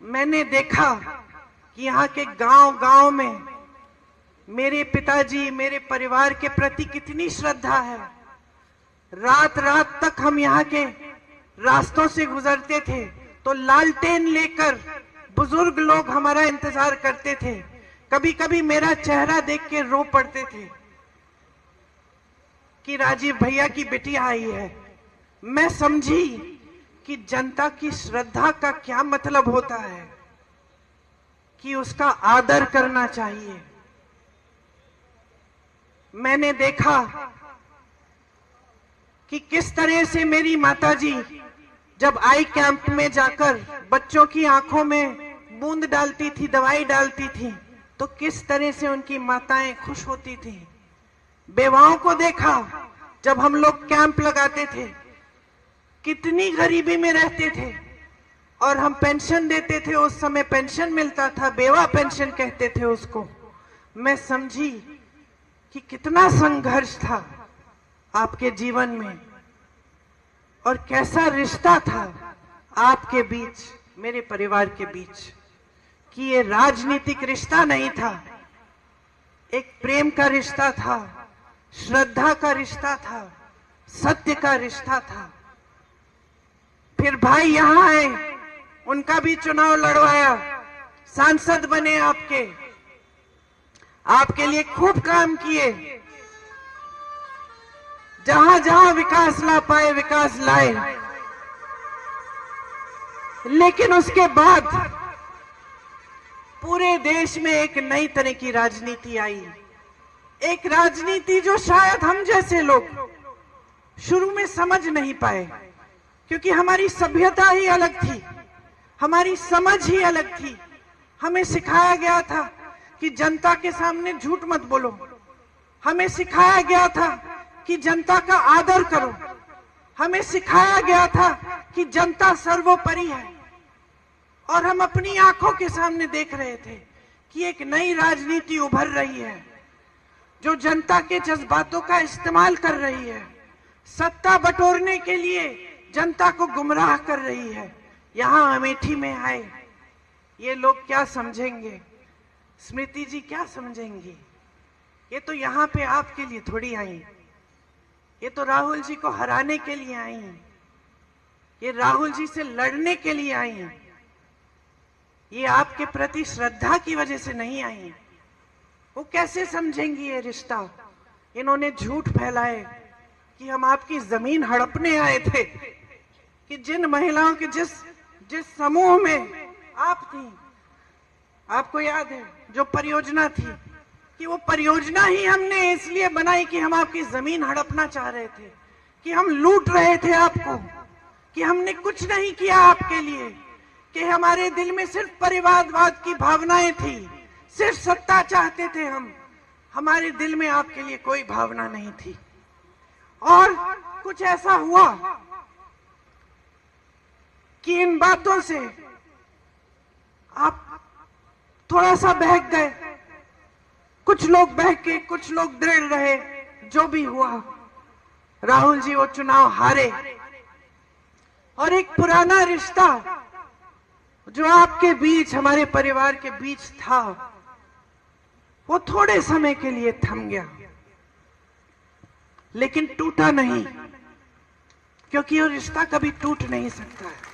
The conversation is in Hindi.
मैंने देखा कि यहाँ के गांव-गांव में मेरे पिताजी, मेरे परिवार के प्रति कितनी श्रद्धा है। रात रात तक हम यहाँ के रास्तों से गुजरते थे तो लालटेन लेकर बुजुर्ग लोग हमारा इंतजार करते थे। कभी कभी मेरा चेहरा देख के रो पड़ते थे कि राजीव भैया की बिटिया आई है। मैं समझी कि जनता की श्रद्धा का क्या मतलब होता है, कि उसका आदर करना चाहिए। मैंने देखा कि किस तरह से मेरी माताजी जब आई कैंप में जाकर बच्चों की आंखों में बूंद डालती थी, दवाई डालती थी, तो किस तरह से उनकी माताएं खुश होती थी। बेवाओं को देखा जब हम लोग कैंप लगाते थे, कितनी गरीबी में रहते थे और हम पेंशन देते थे। उस समय पेंशन मिलता था, बेवा पेंशन कहते थे उसको। मैं समझी कि कितना संघर्ष था आपके जीवन में और कैसा रिश्ता था आपके बीच, मेरे परिवार के बीच, कि ये राजनीतिक रिश्ता नहीं था, एक प्रेम का रिश्ता था, श्रद्धा का रिश्ता था, सत्य का रिश्ता था। फिर भाई यहाँ आए, उनका भी चुनाव लड़वाया, सांसद बने, आपके लिए खूब काम किए। जहां जहां विकास ला पाए विकास लाए। लेकिन उसके बाद पूरे देश में एक नई तरह की राजनीति आई, एक राजनीति जो शायद हम जैसे लोग शुरू में समझ नहीं पाए, क्योंकि हमारी सभ्यता ही अलग थी, हमारी समझ ही अलग थी। हमें सिखाया गया था कि जनता के सामने झूठ मत बोलो, हमें सिखाया गया था कि जनता का आदर करो, हमें सिखाया गया था कि जनता सर्वोपरि है। और हम अपनी आंखों के सामने देख रहे थे कि एक नई राजनीति उभर रही है जो जनता के जज्बातों का इस्तेमाल कर रही है, सत्ता बटोरने के लिए जनता को गुमराह कर रही है। यहाँ अमेठी में आए ये लोग क्या समझेंगे, स्मृति जी क्या समझेंगी? ये तो यहाँ पे आपके लिए थोड़ी आई, ये तो राहुल जी को हराने के लिए आई हैं, ये राहुल जी से लड़ने के लिए आई हैं, ये आपके प्रति श्रद्धा की वजह से नहीं आई हैं। वो कैसे समझेंगी ये रिश्ता? इन्होंने झूठ फैलाए कि हम आपकी जमीन हड़पने आए थे, कि जिन महिलाओं के जिस समूह में आप थी, आपको याद है जो परियोजना थी, कि वो परियोजना ही हमने इसलिए बनाई कि हम आपकी जमीन हड़पना चाह रहे थे, कि हम लूट रहे थे आपको, कि हमने कुछ नहीं किया आपके लिए, कि हमारे दिल में सिर्फ परिवारवाद की भावनाएं थी, सिर्फ सत्ता चाहते थे हम, हमारे दिल में आपके लिए कोई भावना नहीं थी। और कुछ ऐसा हुआ कि इन बातों से आप थोड़ा सा बहक गए, कुछ लोग बहके, कुछ लोग दृढ़ रहे। जो भी हुआ, राहुल जी वो चुनाव हारे और एक पुराना रिश्ता जो आपके बीच, हमारे परिवार के बीच था, वो थोड़े समय के लिए थम गया, लेकिन टूटा नहीं, क्योंकि वो रिश्ता कभी टूट नहीं सकता है।